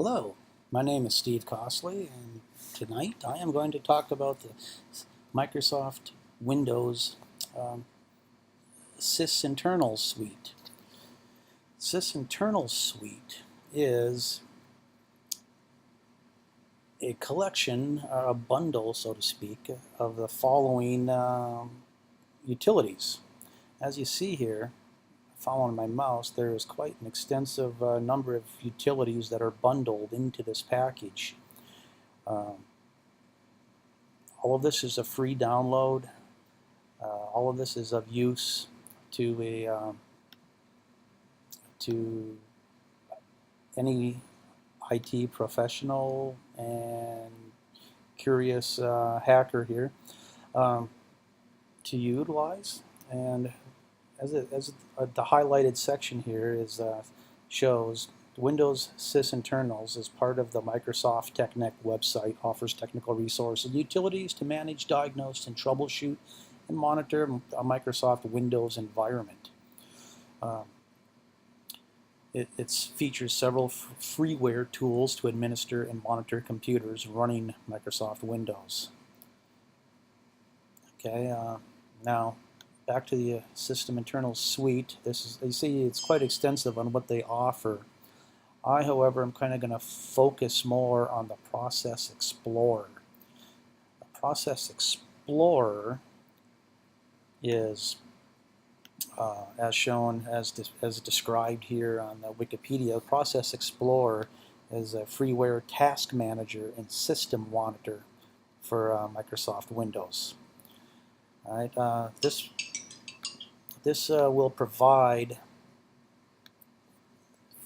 Hello, my name is Steve Costley, and tonight I am going to talk about the Microsoft Windows um, sysinternal suite. Sysinternal suite is a collection, a bundle, so to speak, of the following utilities. As you see here, following my mouse, there is quite an extensive number of utilities that are bundled into this package. Um, all of this is a free download. All of this is of use to any IT professional and curious hacker here um, to utilize. And the highlighted section here shows Windows sysinternals as part of the Microsoft TechNet website offers technical resources and utilities to manage, diagnose, and troubleshoot and monitor a Microsoft Windows environment. Um, it features several freeware tools to administer and monitor computers running Microsoft Windows. Okay, now back to the system internal suite. You see, it's quite extensive on what they offer. I, however, am kind of going to focus more on the Process Explorer. The Process Explorer is, as shown, as described here on the Wikipedia, Process Explorer is a freeware task manager and system monitor for Microsoft Windows. All right, this will provide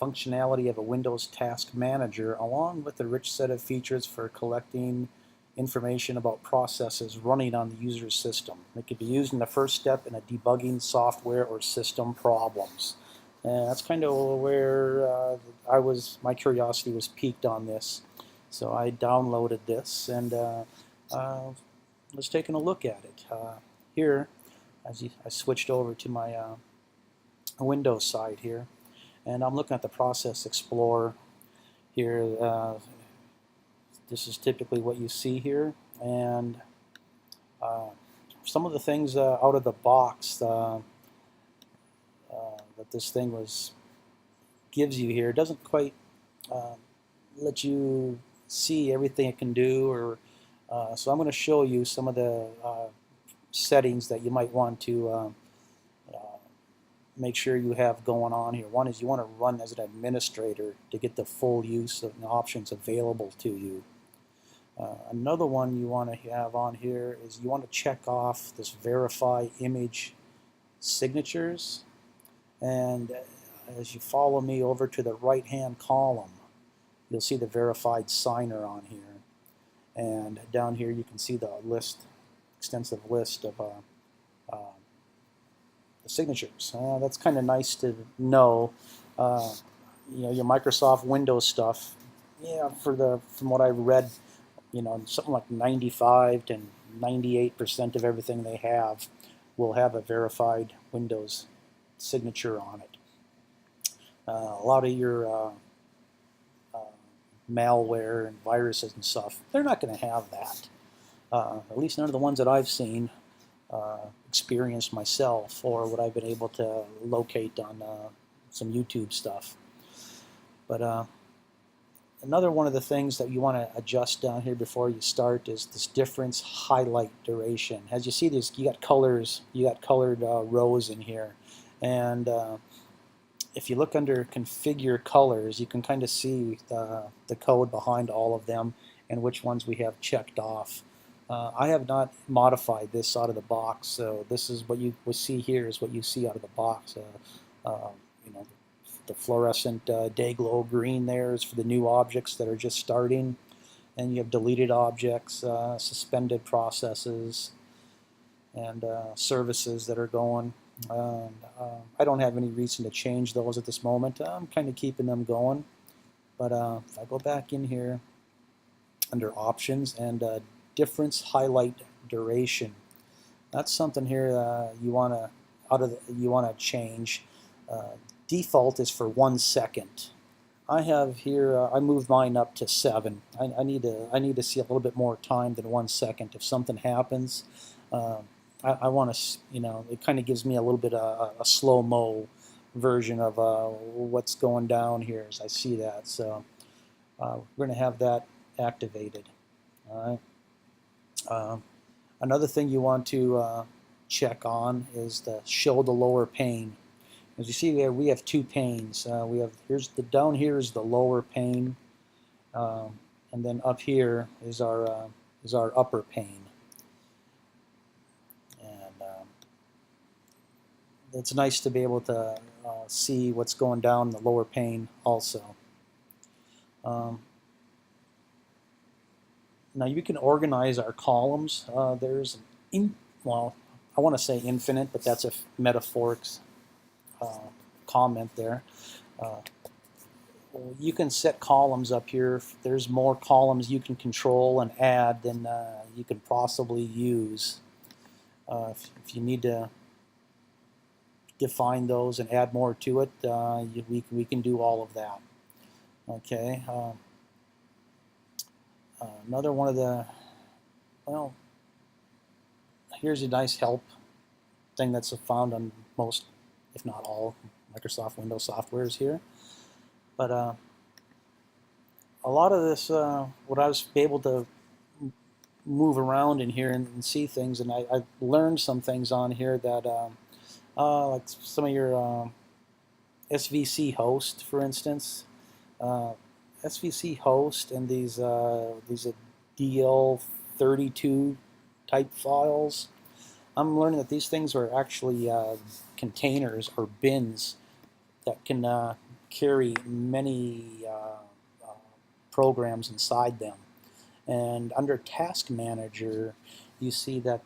functionality of a Windows Task Manager along with a rich set of features for collecting information about processes running on the user's system. It could be used in the first step in a debugging software or system problems. And that's kind of where my curiosity was piqued on this. So I downloaded this and was taking a look at it. Here, I switched over to my Windows side here, and I'm looking at the Process Explorer here. This is typically what you see here, and some of the things out of the box that this thing gives you here doesn't quite let you see everything it can do, or so I'm going to show you some of the settings that you might want to make sure you have going on here. One is you want to run as an administrator to get the full use of the options available to you. Another one you want to have on here is you want to check off this verify image signatures, and as you follow me over to the right hand column, you'll see the verified signer on here, and down here you can see the extensive list of the signatures. That's kind of nice to know. Your Microsoft Windows stuff, yeah, from what I read, something like 95 to 98% of everything they have will have a verified Windows signature on it. A lot of your malware and viruses and stuff, they're not going to have that. At least none of the ones that I've seen, experienced myself, or what I've been able to locate on some YouTube stuff. But another one of the things that you want to adjust down here before you start is this difference highlight duration. As you see, you got colors, you got colored rows in here, and if you look under configure colors, you can kind of see the code behind all of them and which ones we have checked off. I have not modified this out of the box, so this is what you will see here is what you see out of the box. The fluorescent day glow green there is for the new objects that are just starting, and you have deleted objects, suspended processes, and services that are going. I don't have any reason to change those at this moment. I'm kind of keeping them going, but if I go back in here under options and difference highlight duration, that's something here you want to change. Default is for 1 second. I have here, I moved mine up to 7. I need to see a little bit more time than 1 second. If something happens, uh, I want to, it kind of gives me a little bit of a slow-mo version of what's going down here as I see that. So we're going to have that activated. All right. Another thing you want to check on is the show the lower pane. As you see there, we have 2 panes. We have down here is the lower pane, and then up here is our upper pane. And it's nice to be able to see what's going down in the lower pane also. Now you can organize our columns. There's well, I want to say infinite, but that's a metaphoric comment there. You can set columns up here. There's more columns you can control and add than you can possibly use. If you need to define those and add more to it, we can do all of that. Okay. Another one of the, well, here's a nice help thing that's found on most, if not all, Microsoft Windows softwares here. But a lot of this, what I was able to move around in here and see things, and I learned some things on here that, like some of your SVC host, for instance. SVC host and these DL32 type files. I'm learning that these things are actually containers or bins that can carry many programs inside them. And under Task Manager, you see that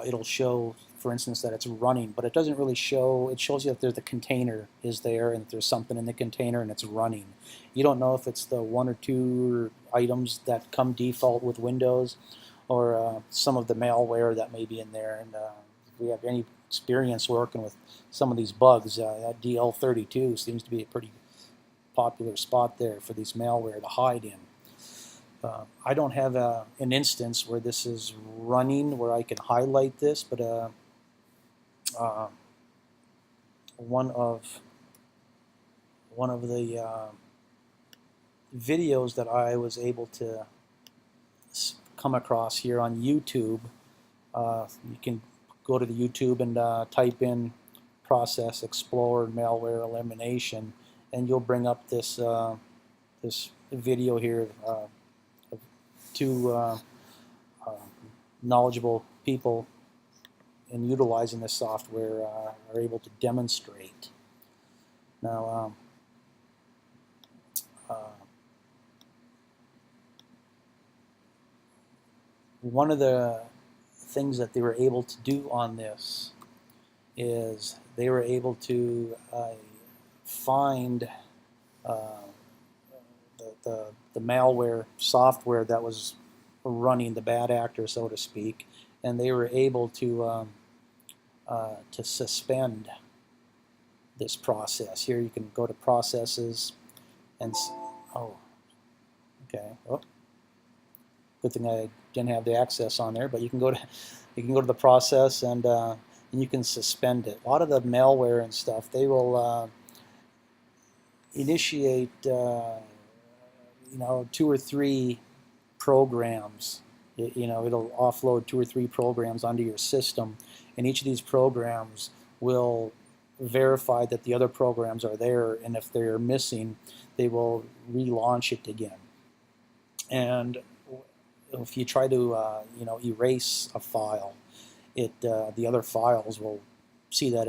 it'll show, for instance, that it's running, but it doesn't really show. It shows you that the container is there and there's something in the container and it's running. You don't know if it's the 1 or 2 items that come default with Windows, or some of the malware that may be in there. And if we have any experience working with some of these bugs, that DL32 seems to be a pretty popular spot there for these malware to hide in. I don't have an instance where this is running where I can highlight this, but one of the videos that I was able to come across here on YouTube, you can go to the YouTube and type in Process Explorer Malware Elimination, and you'll bring up this this video here. 2 knowledgeable people in utilizing this software are able to demonstrate. Now, one of the things that they were able to do on this is they were able to find the malware software that was running, the bad actor, so to speak, and they were able to suspend this process. Here you can go to processes and good thing I didn't have the access on there, but you can go to the process and you can suspend it. A lot of the malware and stuff, they will initiate 2 or 3 programs. It'll offload 2 or 3 programs onto your system, and each of these programs will verify that the other programs are there, and if they're missing, they will relaunch it again. And if you try to erase a file, the other files will see that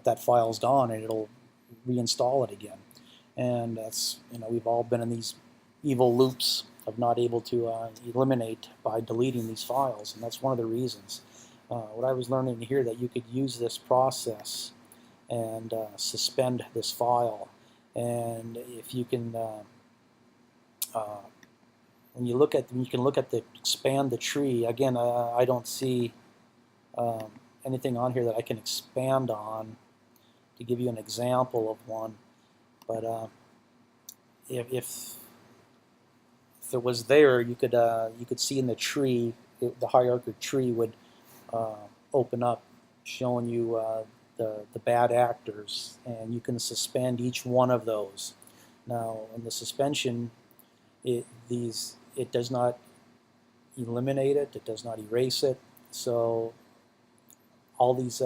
that file's gone, and it'll reinstall it again. And that's, we've all been in these evil loops of not able to eliminate by deleting these files, and that's one of the reasons. What I was learning here, that you could use this process and suspend this file, and if you can, when you can look at the expand the tree again. I don't see anything on here that I can expand on to give you an example of one. But if it was there, you could see in the tree, the hierarchical tree would open up, showing you the bad actors, and you can suspend each one of those. Now, in the suspension, it does not eliminate it. It does not erase it. So all these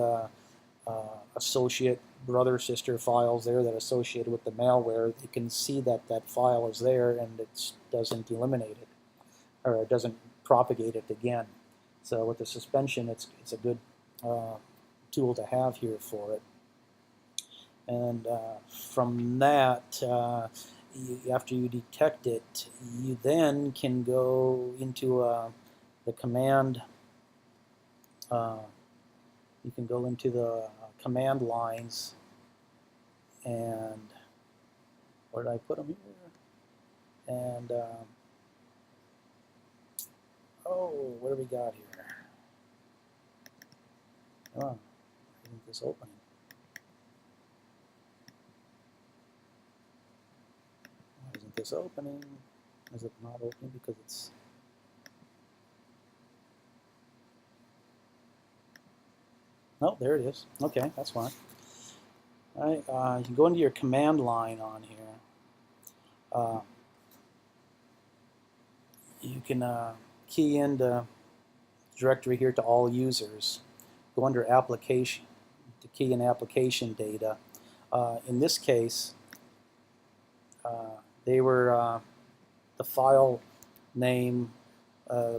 associate brother sister files there that are associated with the malware, you can see that that file is there, and it doesn't eliminate it, or it doesn't propagate it again. So with the suspension, it's a good tool to have here for it. And from that, after you detect it, you then can go into the command. You can go into the command lines, and where did I put them here? And oh, what do we got here? Oh, isn't this opening? Why isn't this opening? Is it not opening because it's... Oh, there it is. Okay, that's fine. All right, you can go into your command line on here. You can key in the directory here to all users. Go under application to key in application data. In this case, they were the file name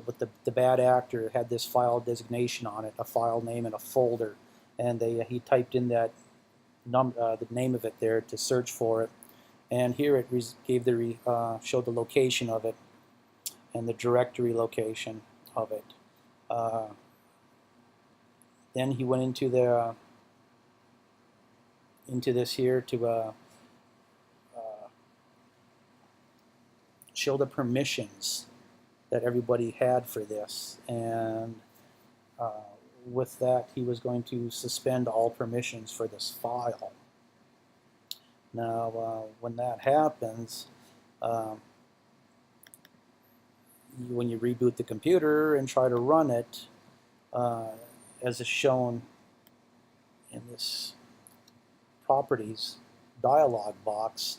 with the bad actor had this file designation on it, a file name and a folder, and he typed in that the name of it there to search for it, and here it gave showed the location of it and the directory location of it. Then he went into this here to show the permissions that everybody had for this, and with that he was going to suspend all permissions for this file. Now when that happens, when you reboot the computer and try to run it, as is shown in this properties dialog box,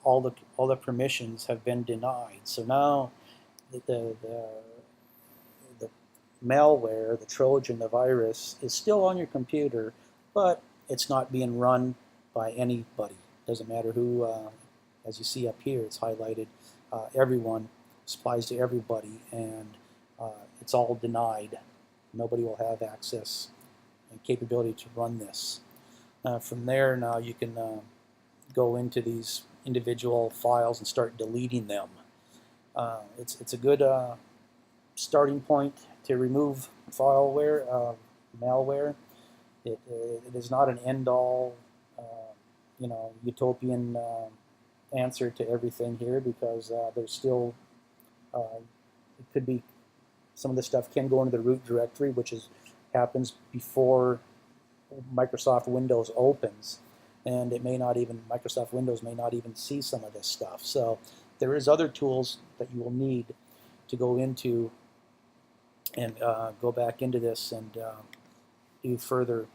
all the permissions have been denied. So now the malware, the Trojan, the virus, is still on your computer, but it's not being run by anybody. Doesn't matter who. As you see up here, it's highlighted. Everyone applies to everybody, and it's all denied. Nobody will have access and capability to run this. From there, now you can go into these individual files and start deleting them. It's a good starting point to remove malware. It is not an end-all, utopian answer to everything here, because there's still it could be some of the stuff can go into the root directory, which happens before Microsoft Windows opens, and it may not even, Microsoft Windows may not even see some of this stuff. So there is other tools that you will need to go into and go back into this and do further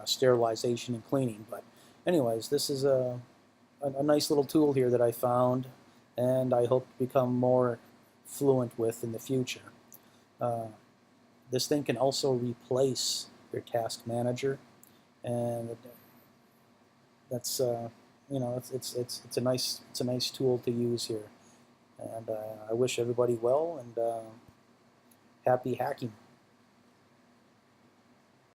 sterilization and cleaning. But anyways, this is a nice little tool here that I found, and I hope to become more fluent with in the future. This thing can also replace your task manager, and that's it's a nice tool to use here. And I wish everybody well, and happy hacking.